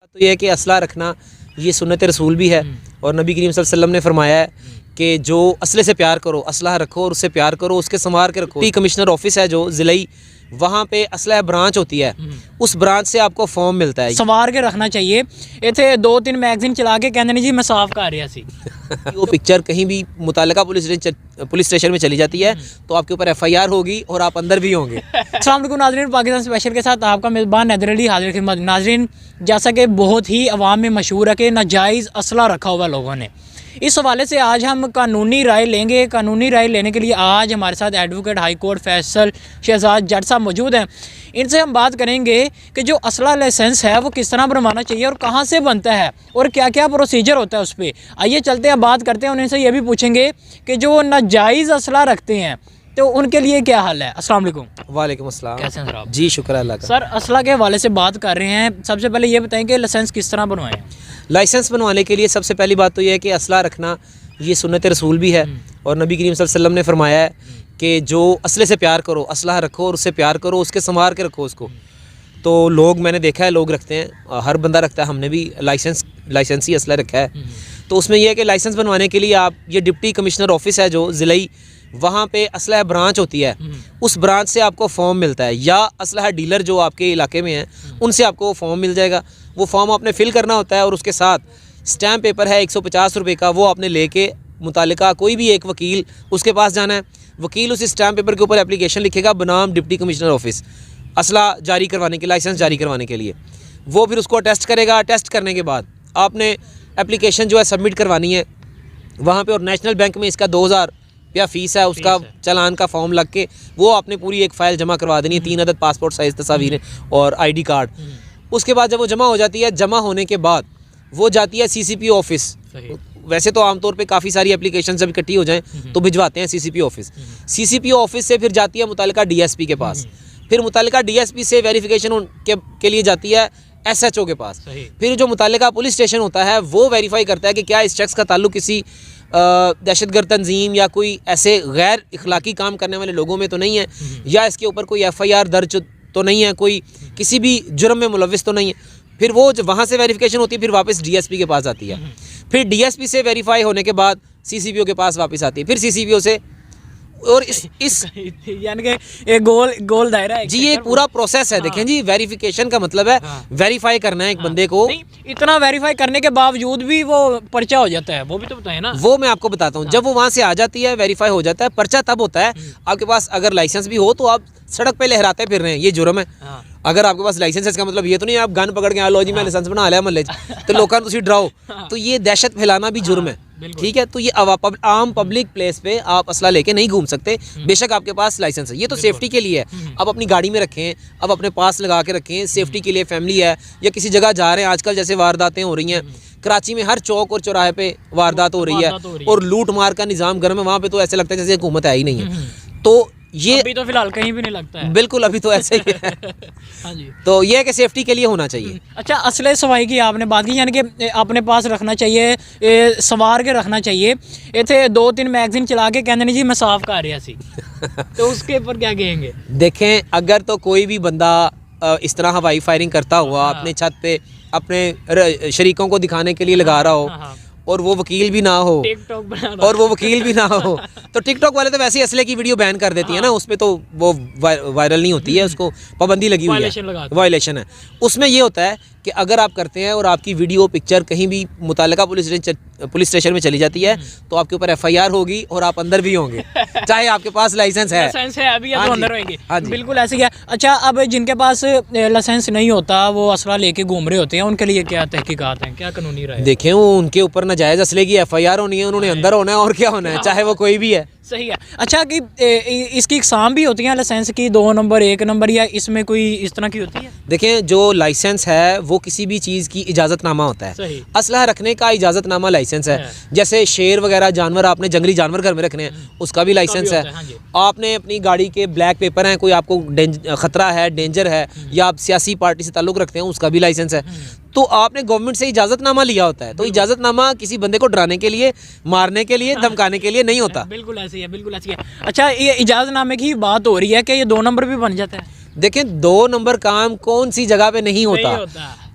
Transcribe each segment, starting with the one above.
तो यह है कि असला रखना ये सुन्नत रसूल भी है और नबी करीम सल्लल्लाहु अलैहि वसल्लम ने फरमाया है कि जो असले से प्यार करो, असलाह रखो और उससे प्यार करो, उसके संवार के रखो। कमिश्नर ऑफिस है जो ज़िलाई, वहाँ पे असला ब्रांच होती है, उस ब्रांच से आपको फॉर्म मिलता है। संवार के रखना चाहिए। इतने 2-3 मैगजीन चला के कहते नहीं जी मैं साफ कर रहा सी। वो पिक्चर कहीं भी मुतालिका पुलिस स्टेशन में चली जाती है तो आपके ऊपर FIR होगी और आप अंदर भी होंगे। अस्सलाम वालेकुम नाज़रीन, पाकिस्तान स्पेशल के साथ आपका मेज़बान हैदर अली हाजिर खिदमत। नाज़रीन, जैसा कि बहुत ही अवाम में मशहूर है कि नाजायज़ असला रखा हुआ लोगों ने, इस हवाले से आज हम कानूनी राय लेंगे। कानूनी राय लेने के लिए आज हमारे साथ advocate high court Faisal Shahzad Jatt sahab मौजूद हैं। इनसे हम बात करेंगे कि जो असला लाइसेंस है वो किस तरह बनवाना चाहिए और कहाँ से बनता है और क्या क्या प्रोसीजर होता है उस पर। आइए चलते हैं, बात करते हैं। उनसे ये भी पूछेंगे कि जो नाजायज़ असला रखते हैं तो उनके लिए क्या हाल है। अस्सलाम वालेकुम। वालेकुम अस्सलाम। कैसे हैं सर आप? जी शुक्र अल्लाह का। सर, असला के हवाले से बात कर रहे हैं। सबसे पहले ये बताएं कि लाइसेंस किस तरह बनवाएं। लाइसेंस बनवाने के लिए सबसे पहली बात तो यह है कि असला रखना ये सुन्नत रसूल भी है और नबी करीम सल्लल्लाहु अलैहि वसल्लम ने फरमाया है कि जो असले से प्यार करो, असलाह रखो और उससे प्यार करो, उसके संवार के रखो उसको। तो लोग, मैंने देखा है लोग रखते हैं, हर बंदा रखता है, हमने भी लाइसेंसी असला रखा है। तो उसमें यह है कि लाइसेंस बनवाने के लिए आप, ये डिप्टी कमिश्नर ऑफिस है जो ज़िलाई, वहाँ पे असलह ब्रांच होती है, उस ब्रांच से आपको फॉर्म मिलता है, या असलह डीलर जो आपके इलाके में हैं उनसे आपको वो फॉर्म मिल जाएगा। वो फॉर्म आपने फ़िल करना होता है और उसके साथ स्टैम्प पेपर है 150 रुपये का, वो आपने लेके मुतालिका कोई भी एक वकील, उसके पास जाना है। वकील उस स्टैम्प पेपर के ऊपर एप्लीकेशन लिखेगा बनाम डिप्टी कमिश्नर ऑफिस, असला जारी करवाने के, लाइसेंस जारी करवाने के लिए। वो फिर उसको अटेस्ट करेगा। अटेस्ट करने के बाद आपने एप्लीकेशन जो है सबमिट करवानी है वहाँ पे, और नेशनल बैंक में इसका 2000 रुपया फ़ीस है, उसका चालान का फॉर्म लग के वो आपने पूरी एक फ़ाइल जमा करवा देनी है, 3 अदद पासपोर्ट साइज़ तस्वीरें और ID कार्ड। उसके बाद जब वो जमा हो जाती है, जमा होने के बाद वो जाती है CCP ऑफिस। वैसे तो आमतौर पे काफ़ी सारी एप्लीकेशन जब इकट्ठी हो जाएं तो भिजवाते हैं CCP ऑफिस। CCP ऑफिस से फिर जाती है मुतालिका DSP के पास, फिर मुतालिका DSP से वेरिफिकेशन के लिए जाती है SHO के पास। फिर जो मुतालिका पुलिस स्टेशन होता है वो वेरीफाई करता है कि क्या इस शख्स का ताल्लुक किसी दहशतगर्द तंजीम या कोई ऐसे गैर इखलाकी काम करने वाले लोगों में तो नहीं है, या इसके ऊपर कोई FIR दर्ज तो नहीं है, कोई किसी भी जुर्म में मुलविस तो नहीं है। फिर वो जब वहाँ से वेरिफिकेशन होती है फिर वापस DSP के पास आती है, फिर DSP से वेरीफाई होने के बाद CCPO के पास वापस आती है, फिर CCPO से, और इस यानी कि एक गोल दायरा है जी, ये एक पूरा प्रोसेस है। देखें जी, वेरिफिकेशन का मतलब है वेरीफाई करना है एक बंदे को। इतना वेरीफाई करने के बावजूद भी वो पर्चा हो जाता है, वो भी तो बताए ना। वो मैं आपको बताता हूँ। जब वो वहाँ से आ जाती है, वेरीफाई हो जाता है, पर्चा तब होता है आपके पास अगर लाइसेंस भी हो तो आप सड़क पे लहराते फिर रहे हैं, ये जुर्म है। अगर आपके पास लाइसेंस है इसका मतलब ये तो नहीं आप गन पकड़ के आ लो जी मैं लाइसेंस बना लिया मोहल्ले तो लोगों को डराओ, तो ये दहशत फैलाना भी जुर्म है। ठीक है, तो ये आम पब्लिक प्लेस पे आप असला लेके नहीं घूम सकते, बेशक आपके पास लाइसेंस है। ये तो सेफ्टी के लिए है, आप अपनी गाड़ी में रखें, अब अपने पास लगा के रखें, सेफ्टी के लिए। फैमिली है या किसी जगह जा रहे हैं, आजकल जैसे वारदातें हो रही हैं कराची में, हर चौक और चौराहे पे वारदात हो रही है और लूट मार का निज़ाम गर्म है, वहाँ पे तो ऐसे लगता है जैसे हुकूमत है ही नहीं है। तो ये अभी तो फिलहाल कहीं भी नहीं लगता है। बिल्कुल, अभी तो ऐसे ही है। हाँ जी। तो ये है कि सेफ्टी के लिए होना चाहिए। अच्छा, असले सवाई की आपने बात की, यानी कि अपने पास रखना चाहिए, संवार के रखना चाहिए। इतने 2-3 मैगजीन चला के कहते नहीं जी मैं साफ कर रहा सी। तो उसके ऊपर क्या कहेंगे? देखें, अगर तो कोई भी बंदा इस तरह हवाई फायरिंग करता हुआ अपने छत पे अपने शरीकों को दिखाने के लिए लगा रहा हो और वो वकील भी ना हो, और वो वकील भी ना हो, तो टिकटॉक वाले तो वैसे ही असले की वीडियो बैन कर देती है ना, उसमें तो वो वायरल नहीं होती है, उसको पाबंदी लगी हुई है, वायलेशन है। उसमें ये होता है कि अगर आप करते हैं और आपकी वीडियो पिक्चर कहीं भी मुतालिका पुलिस स्टेशन में चली जाती है तो आपके ऊपर FIR होगी और आप अंदर भी होंगे, चाहे आपके पास लाइसेंस है अभी तो अंदर होंगे। बिल्कुल ऐसे ही है। अच्छा, अब जिनके पास लाइसेंस नहीं होता, वो असला लेके घूम रहे होते हैं, उनके लिए क्या तहकीकात हैं, क्या कानूनी राय? देखें, वो उनके ऊपर नाजायज़ असले की FIR होनी है, उन्होंने अंदर होना है और क्या होना है, चाहे वो कोई भी है। सही है। अच्छा, कि इसकी इकसाम भी होती हैं लाइसेंस की, 2 नंबर 1 नंबर, या इसमें कोई इस तरह की होती है? देखें, जो लाइसेंस है वो किसी भी चीज़ की इजाज़तनामा होता है। असलहा रखने का इजाज़तनामा लाइसेंस है। जैसे शेर वगैरह जानवर, आपने जंगली जानवर घर में रखने हैं, उसका भी लाइसेंस है। आपने अपनी गाड़ी के ब्लैक पेपर हैं, कोई आपको ख़तरा है, डेंजर है, या आप सियासी पार्टी से ताल्लुक़ रखते हैं, उसका भी लाइसेंस है। तो आपने गवर्नमेंट से इजाज़तनामा लिया होता है, तो इजाज़तनामा किसी बंदे को डराने के लिए, मारने के लिए, धमकाने के लिए नहीं होता। बिल्कुल ऐसी है, बिल्कुल ऐसी है। अच्छा, ये इजाज़तनामे की बात हो रही है कि ये 2 नंबर भी बन जाता है? देखें, 2 नंबर काम कौन सी जगह पे नहीं होता।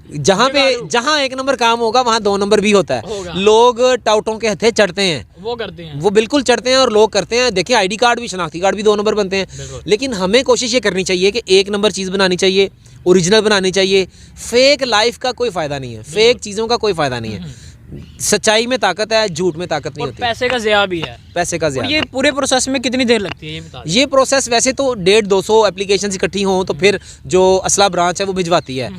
जहाँ एक नंबर काम होगा वहाँ 2 नंबर भी होता होगा। है। लोग टाउटों के हथे चढ़ते हैं, वो करते हैं। वो बिल्कुल चढ़ते हैं और लोग करते हैं। देखिए आईडी कार्ड भी, शनाख्ती कार्ड भी 2 नंबर बनते हैं। लेकिन हमें कोशिश ये करनी चाहिए कि 1 नंबर चीज़ बनानी चाहिए, ओरिजिनल बनानी चाहिए। फेक लाइफ का कोई फ़ायदा नहीं है, फेक चीज़ों का कोई फ़ायदा नहीं है। सच्चाई में ताकत है, झूठ में ताकत नहीं और होती। पैसे का ज़िया भी है। पैसे का और ज़्यादा। ये पूरे प्रोसेस में कितनी देर लगती है ये बता दीजिए। ये प्रोसेस वैसे तो 150-200 एप्लीकेशन इकट्ठी हों तो फिर जो असला ब्रांच है वो भिजवाती है।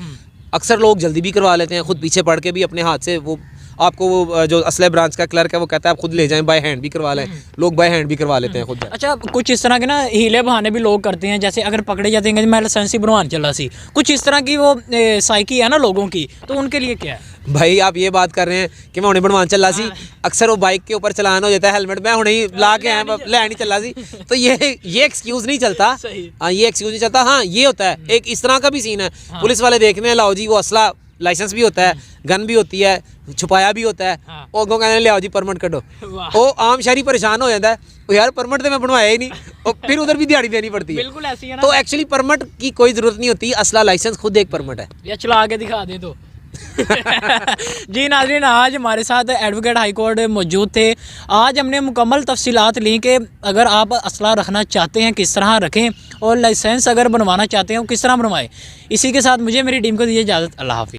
अक्सर लोग जल्दी भी करवा लेते हैं, खुद पीछे पड़ के भी अपने हाथ से। वो आपको वो जो असले ब्रांच का क्लर्क है वो कहता है आप खुद ले जाएं, बाय हैंड भी करवा लें। लोग बाय हैंड भी करवा लेते हैं खुद। अच्छा, कुछ इस तरह के ना हीले बहाने भी लोग करते हैं, जैसे अगर पकड़े जाते हैं कि मैं लाइसेंस ही बनवाने चला सी, कुछ इस तरह की वो साइकी है ना लोगों की, तो उनके लिए क्या है? भाई आप ये बात कर रहे हैं कि मैं उन्हें बनवान चला सी, अक्सर वो बाइक के ऊपर चलान हो जाता है, हेलमेट मैं उन्हें ही ला के आया ले नहीं चला सी, तो ये एक्सक्यूज़ नहीं चलता। हाँ, ये एक्सक्यूज़ नहीं चलता। हाँ, ये होता है एक इस तरह का भी सीन है। पुलिस वाले देखने लाओ जी वो असला, लाइसेंस भी होता है, गन भी होती है, छुपाया भी होता है, और गो कहने ले आओ जी परमिट कटो। वो आम शहरी परेशान हो जाता है, वो यार परमिट तो मैं बनवाया ही नहीं, और फिर उधर भी दिहाड़ी देनी पड़ती है। बिल्कुल ऐसी है ना। तो एक्चुअली परमिट की कोई ज़रूरत नहीं होती, असला लाइसेंस खुद एक परमिट है। या चला के दिखा दे तो। जी नाज़रीन, आज हमारे साथ एडवोकेट हाई कोर्ट मौजूद थे। आज हमने मुकम्मल तफसीलात ली कि अगर आप असला रखना चाहते हैं किस तरह रखें, और लाइसेंस अगर बनवाना चाहते हैं किस तरह बनवाएं। इसी के साथ मुझे मेरी टीम को दीजिए इजाज़त। अल्लाह हाफ़िज़।